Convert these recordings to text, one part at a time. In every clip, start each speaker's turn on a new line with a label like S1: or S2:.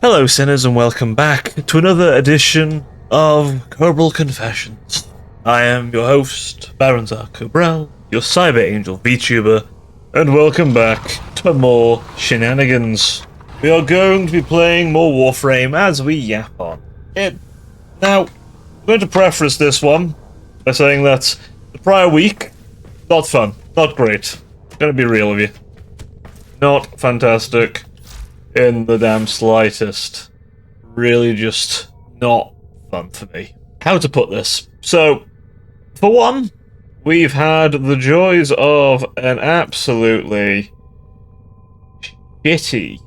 S1: Hello sinners and welcome back to another edition of Cobral Confessions. I am your host, Baronzar Cobral, your cyber angel Vtuber, and welcome back to more shenanigans. We are going to be playing more Warframe as we yap on it. Now, I'm going to preface this one by saying that the prior week, not fun, not great. I'm going to be real with you. Not fantastic. In the damn slightest. Really just not fun for me. How to put this? So, for one, we've had the joys of an absolutely shitty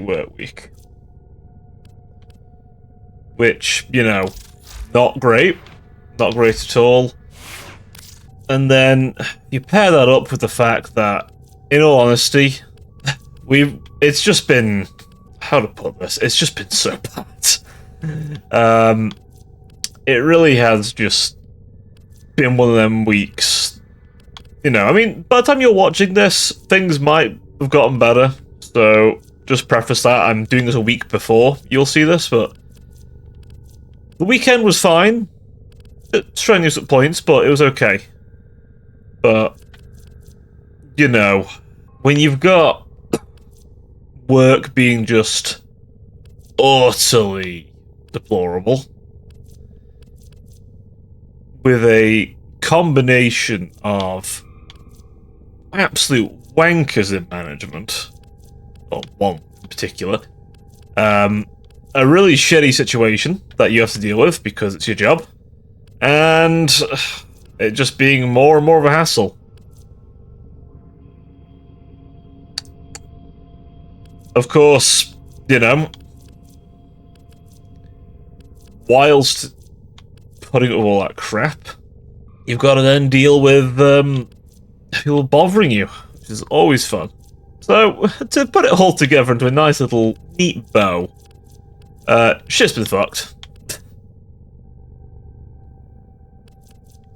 S1: work week. Which, you know, not great. Not great at all. And then you pair that up with the fact that, in all honesty, it's just been, how to put this, it's just been so bad. It really has just been one of them weeks. You know, I mean, by the time you're watching this, things might have gotten better, so just preface that, I'm doing this a week before you'll see this, but the weekend was fine. Strenuous at points, but it was okay. But, you know, when you've got work being just utterly deplorable, with a combination of absolute wankers in management, or one in particular, a really shitty situation that you have to deal with because it's your job, and it just being more and more of a hassle. Of course, you know, whilst putting up with all that crap, you've got to then deal with people bothering you, which is always fun. So, to put it all together into a nice little neat bow, shit's been fucked.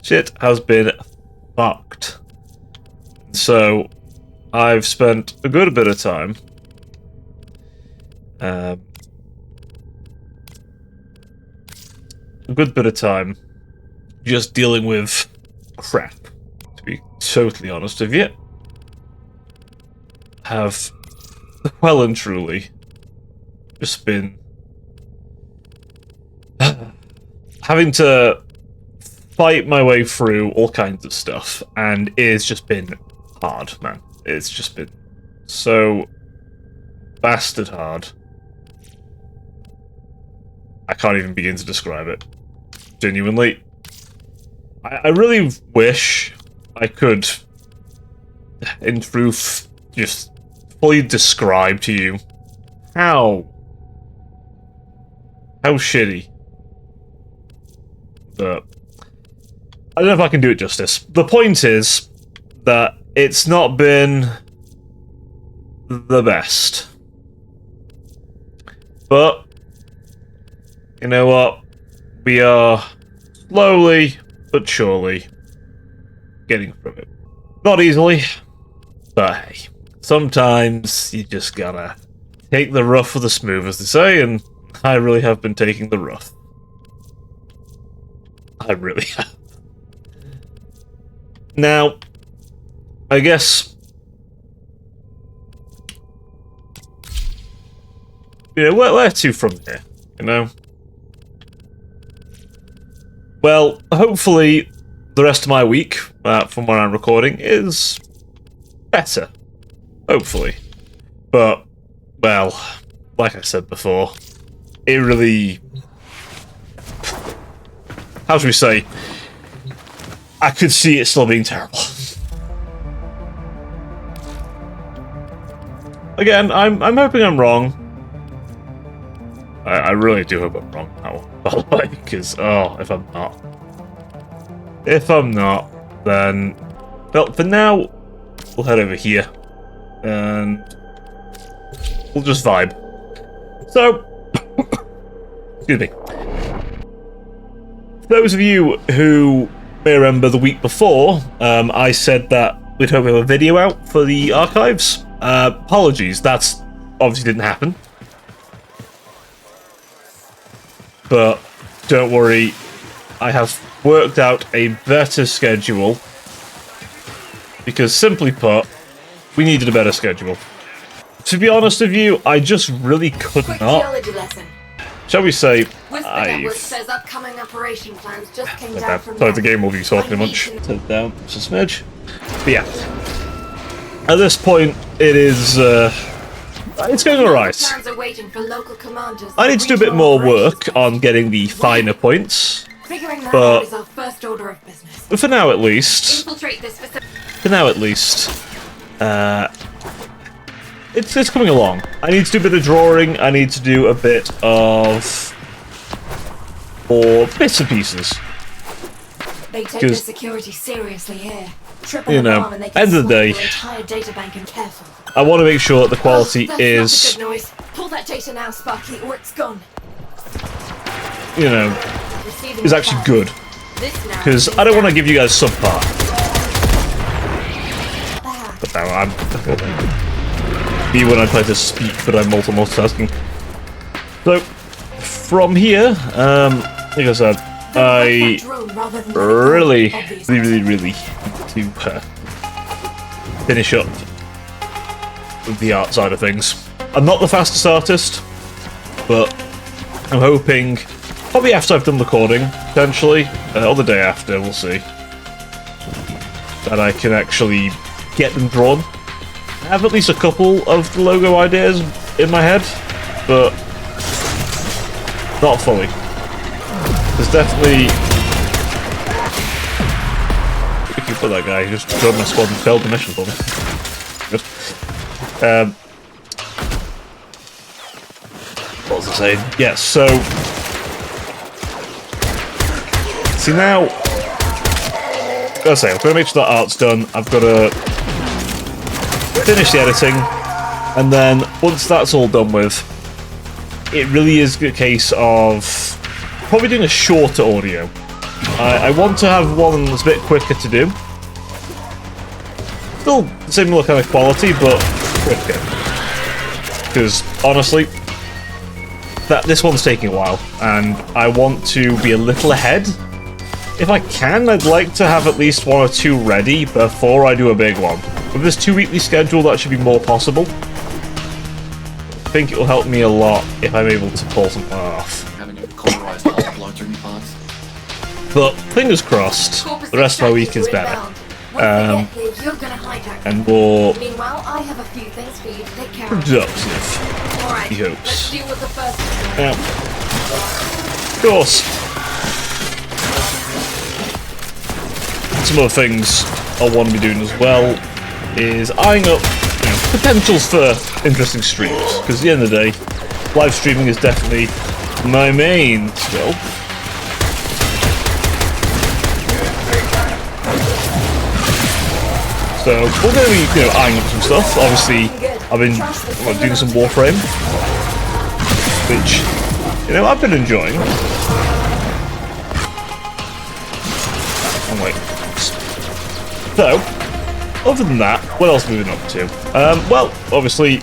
S1: Shit has been fucked. So, I've spent a good bit of time just dealing with crap, to be totally honest with you. Have well and truly just been having to fight my way through all kinds of stuff, and it's just been hard, man. It's just been so bastard hard. I can't even begin to describe it. Genuinely. I really wish I could, in truth, just fully describe to you how shitty. But I don't know if I can do it justice. The point is that it's not been the best. But you know what? We are slowly but surely getting through it. Not easily, but hey, sometimes you just gotta take the rough with the smooth, as they say, and I really have been taking the rough. I really have. Now, I guess, you know, where to from here, you know? Well, hopefully the rest of my week, from where I'm recording, is better. Hopefully. But, well, like I said before, it really... how should we say? I could see it still being terrible. Again, I'm hoping I'm wrong. I really do hope I'm wrong now, by the way, because, oh, if I'm not, then, well, for now, we'll head over here, and we'll just vibe. So, excuse me. For those of you who may remember the week before, I said that we'd hope we have a video out for the archives. Apologies, that's obviously didn't happen. But don't worry, I have worked out a better schedule. Because simply put, we needed a better schedule. To be honest with you, I just really could not. Shall we say,
S2: says upcoming operation plans just came
S1: down from the game will be talking much. Turn it down just a smidge. But yeah. At this point, it is, it's going alright. I need to do a bit more work on getting the finer points. But for now at least, it's coming along. I need to do a bit of drawing, I need to do a bit of more bits and pieces.
S2: They take their security seriously here.
S1: You know, end of the day, I want to make sure that the quality is,
S2: pull that data now, Sparky, or it's gone.
S1: You know, is actually good. Because I don't want to give you guys subpar. But now I'm me when I try to speak, but I'm multitasking. So from here, like I said, I really need to finish up with the art side of things. I'm not the fastest artist, but I'm hoping probably after I've done recording, potentially, or the day after, we'll see, that I can actually get them drawn. I have at least a couple of the logo ideas in my head, but not fully. There's definitely... Thank you for that guy who just joined my squad and failed the mission for me. Good. What was I saying? Yes, so... See now... I've got to make sure that art's done. I've got to finish the editing, and then once that's all done with, it really is a case of probably doing a shorter audio. I want to have one that's a bit quicker to do. Still similar kind of quality, but quicker. Because honestly, this one's taking a while, and I want to be a little ahead. If I can, I'd like to have at least one or two ready before I do a big one. With this 2-weekly schedule, that should be more possible. I think it will help me a lot if I'm able to pull something off. But fingers crossed, the rest of my week is better. And more productive, he hopes. Yeah. Of course. Some other things I want to be doing as well is eyeing up potentials for interesting streams, because at the end of the day, live streaming is definitely my main skill. So we're going to be eyeing up some stuff. Obviously, I've been doing some Warframe, which I've been enjoying. Oh wait. So, other than that, what else have we been up to? Well, obviously,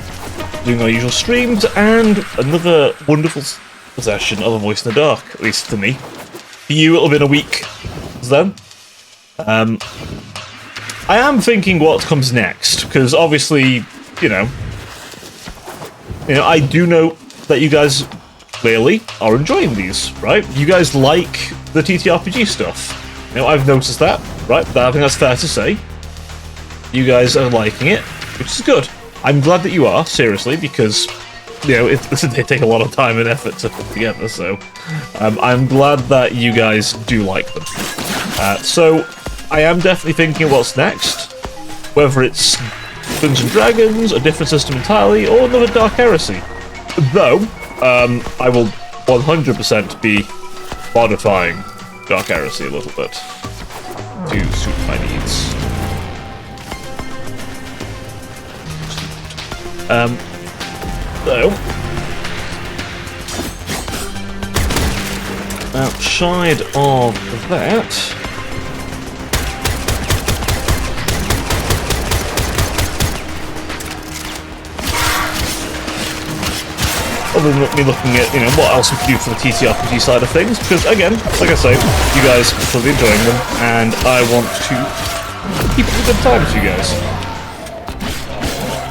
S1: doing our usual streams, and another wonderful session of A Voice in the Dark, at least for me. For you, it'll have been a week then. I am thinking what comes next, because obviously, I do know that you guys clearly are enjoying these, right? You guys like the TTRPG stuff. I've noticed that, right? I think that's fair to say. You guys are liking it, which is good. I'm glad that you are, seriously, because, they take a lot of time and effort to put together, so I'm glad that you guys do like them. So, I am definitely thinking what's next, whether it's Dungeons & Dragons, a different system entirely, or another Dark Heresy. Though, I will 100% be modifying Dark Heresy a little bit to suit my needs. So outside of that, other than me looking at, what else we can do for the TTRPG side of things, because again, like I say, you guys are probably enjoying them, and I want to keep it a good time for you guys.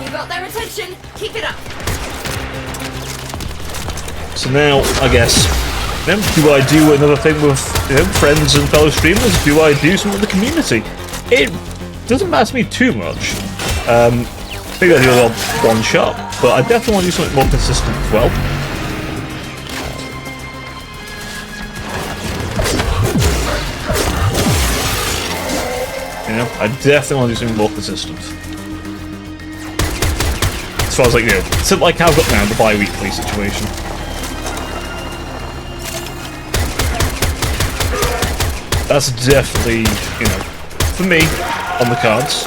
S2: You got their attention. Keep it up.
S1: So now, I guess, do I do another thing with friends and fellow streamers? Do I do something with the community? It doesn't matter to me too much. Maybe I do a little one shot, but I definitely want to do something more consistent as well. I definitely want to do something more consistent. As far as something like I've got now, the bi-weekly situation. That's definitely, for me, on the cards.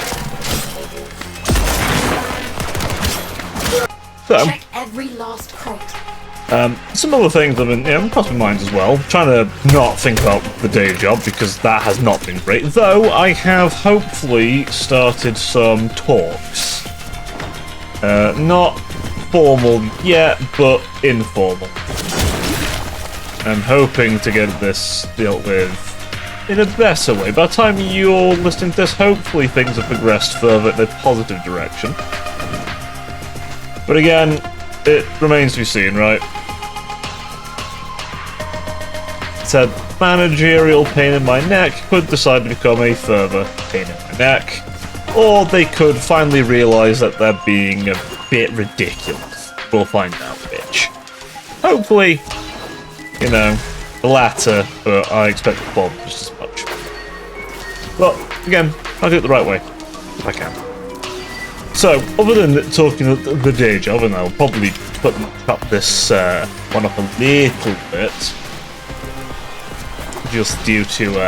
S1: So,
S2: check every last crate.
S1: some other things that have been crossed my mind as well. I'm trying to not think about the day job because that has not been great. Though I have hopefully started some talks. Not formal yet, but informal. I'm hoping to get this dealt with in a better way. By the time you're listening to this, hopefully things have progressed further in a positive direction. But again, it remains to be seen, right? Said managerial pain in my neck could decide to become a further pain in my neck, or they could finally realise that they're being a bit ridiculous. We'll find out which. Hopefully, the latter, but I expect the former just as much. But again, I'll do it the right way if I can. So, other than talking of the day job, and I'll probably cut this one up a little bit, just due to,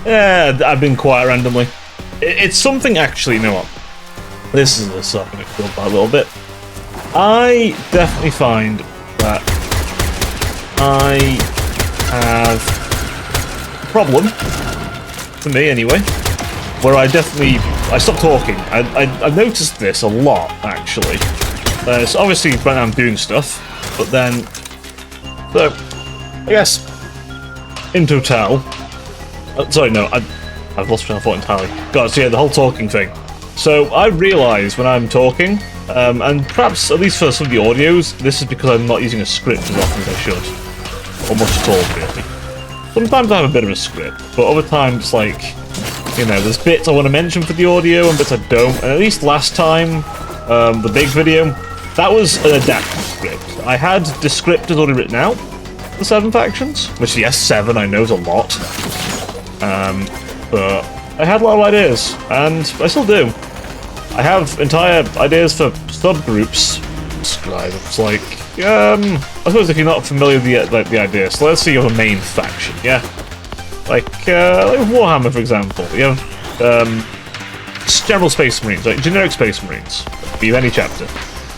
S1: I've been quiet randomly. It's something actually, you know what? This is something that feel about a little bit. I definitely find that I have a problem, for me anyway, where I stopped talking. I noticed this a lot, actually. So obviously, right now I'm doing stuff, but then, so, I guess, in total, sorry, no, I've lost my thought entirely. God, so yeah, the whole talking thing. So I realise when I'm talking, and perhaps, at least for some of the audios, this is because I'm not using a script as often as I should. Or much at all, really. Sometimes I have a bit of a script, but other times, there's bits I want to mention for the audio and bits I don't. And at least last time, the big video, that was an adapted script. I had the script already written out, the 7 factions, which, yes, 7, I know is a lot. But I had a lot of ideas, and I still do. I have entire ideas for subgroups. It's I suppose if you're not familiar with the idea, so let's say you have a main faction, yeah? Like Warhammer, for example. You have general Space Marines, like generic Space Marines. Be any chapter.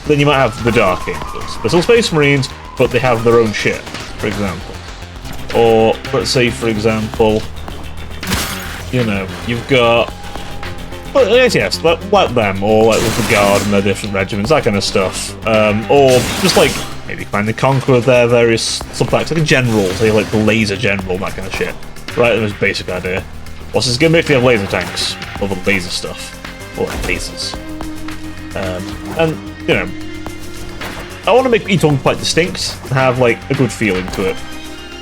S1: Then you might have the Dark Angels. They're still Space Marines, but they have their own shit, for example. Or, let's say, for example, you've got... Well, yes, like them, or like with the Guard and their different regiments, that kind of stuff. Or just maybe Command and Conquer with their various subfactions, like a general, say like the Laser General, that kind of shit. Right, that was a basic idea. What's this gimmick? They have laser tanks, or the laser stuff, or lasers. I want to make each one quite distinct and have a good feeling to it.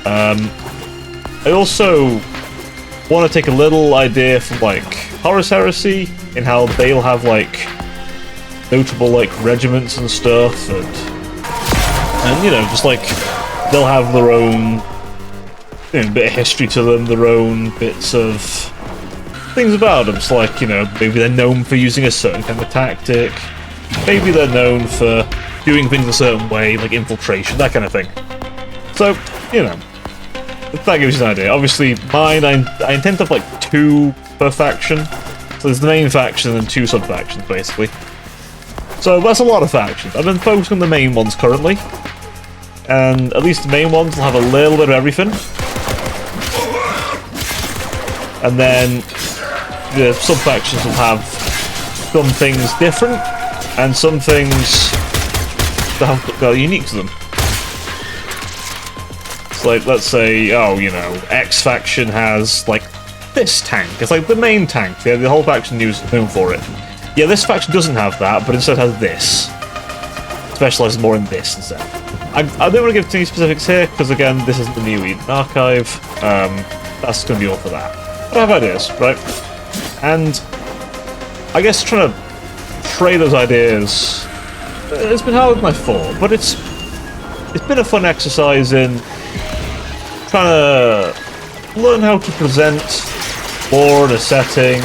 S1: I also want to take a little idea from Horus Heresy in how they'll have notable regiments and stuff, and just they'll have their own bit of history to them, their own bits of things about them. So maybe they're known for using a certain kind of tactic, maybe they're known for doing things a certain way, like infiltration, that kind of thing. So if that gives you an idea. Obviously, mine, I intend to have 2 per faction. So there's the main faction and 2 sub-factions, basically. So that's a lot of factions. I've been focusing on the main ones currently. And at least the main ones will have a little bit of everything. And then the sub-factions will have some things different, and some things that are unique to them. It's like, let's say, oh, you know, X faction has, like, this tank. It's like the main tank. The whole faction is known for it. Yeah, this faction doesn't have that, but instead has this. Specializes more in this instead. I don't want to give too many specifics here, because again, this isn't the new Eden archive. That's going to be all for that. But I have ideas, right? And I guess trying to tray those ideas, it's been harder than I thought, but it's been a fun exercise in trying to learn how to present lore in a setting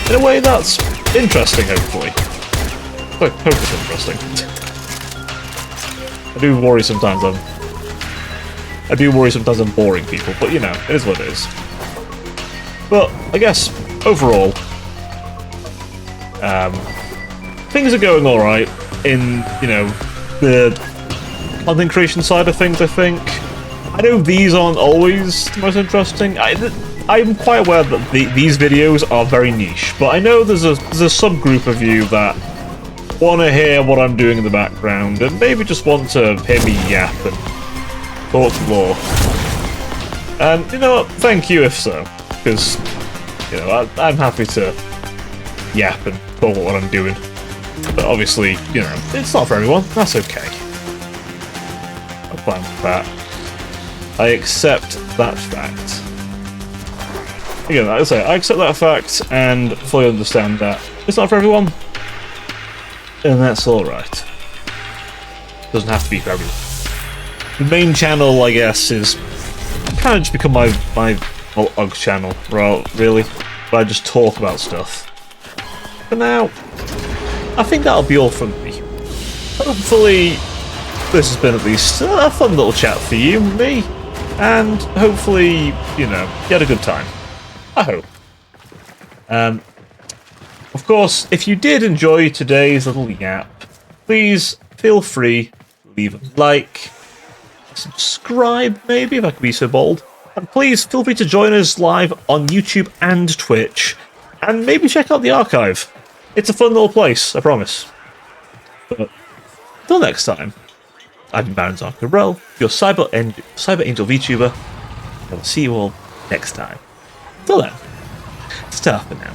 S1: in a way that's interesting, hopefully. I hope it's interesting. I do worry sometimes I'm boring people, but you know, it is what it is. But I guess overall, things are going all right in, you know, the content creation side of things. I think I know these aren't always the most interesting. I'm quite aware that these videos are very niche, but I know there's a subgroup of you that want to hear what I'm doing in the background and maybe just want to hear me yap and talk lore. And you know what? Thank you if so, because you know I'm happy to yap and talk about what I'm doing. But obviously, you know, it's not for everyone. That's okay. I'm fine with that. I accept that fact. Again, like I say, I accept that fact and fully understand that it's not for everyone. And that's alright. Doesn't have to be for everyone. The main channel, I guess, is kind of just become my vlog channel, really. Where I just talk about stuff. For now, I think that'll be all from me. Hopefully, this has been at least a fun little chat for you and me. And hopefully, you know, you had a good time. I hope. Of course, if you did enjoy today's little yap, please feel free to leave a like, subscribe maybe, if I can be so bold, and please feel free to join us live on YouTube and Twitch, and maybe check out the archive. It's a fun little place, I promise. But until next time, I've been Baron Cobral, your Cyber Angel VTuber, and I'll see you all next time. Till then, it's tough for now.